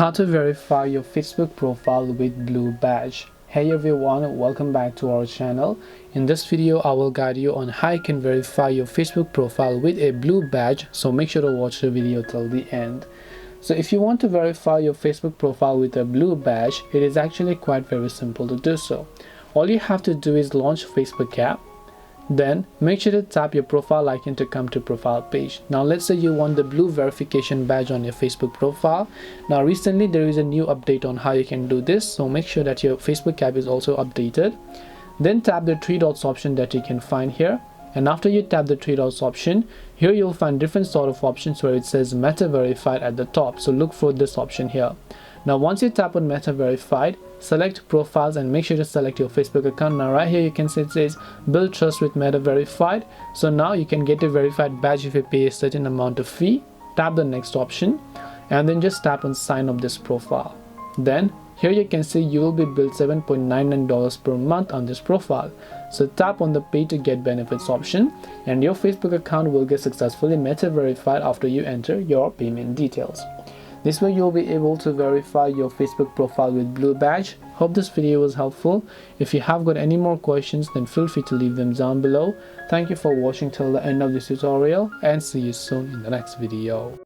How to verify your Facebook profile with Blue Badge. Hey everyone, welcome back to our channel. In this video I will guide you on how you can verify your Facebook profile with a Blue Badge, so make sure to watch the video till the end. So if you want to verify your Facebook profile with a Blue Badge, it is actually quite very simple to do so. All you have to do is launch Facebook app. Then make sure to tap your profile icon to come to profile page. Now let's say you want the blue verification badge on your Facebook profile. Now recently there is a new update on how you can do this, so make sure that your Facebook app is also updated. Then tap the three dots option that you can find here, and after you tap the three dots option, here you'll find different sort of options where it says Meta Verified at the top, so look for this option here. Now once you tap on Meta Verified, select profiles and make sure to select your Facebook account. Now right here you can see it says build trust with Meta Verified, so now you can get a verified badge if you pay a certain amount of fee. Tap the next option and then just tap on sign up this profile. Then here you can see you will be billed $7.99 per month on this profile, so tap on the pay to get benefits option and your Facebook account will get successfully Meta Verified after you enter your payment details. This way you'll be able to verify your Facebook profile with Blue Badge. Hope this video was helpful. If you have got any more questions, then feel free to leave them down below. Thank you for watching till the end of this tutorial and see you soon in the next video.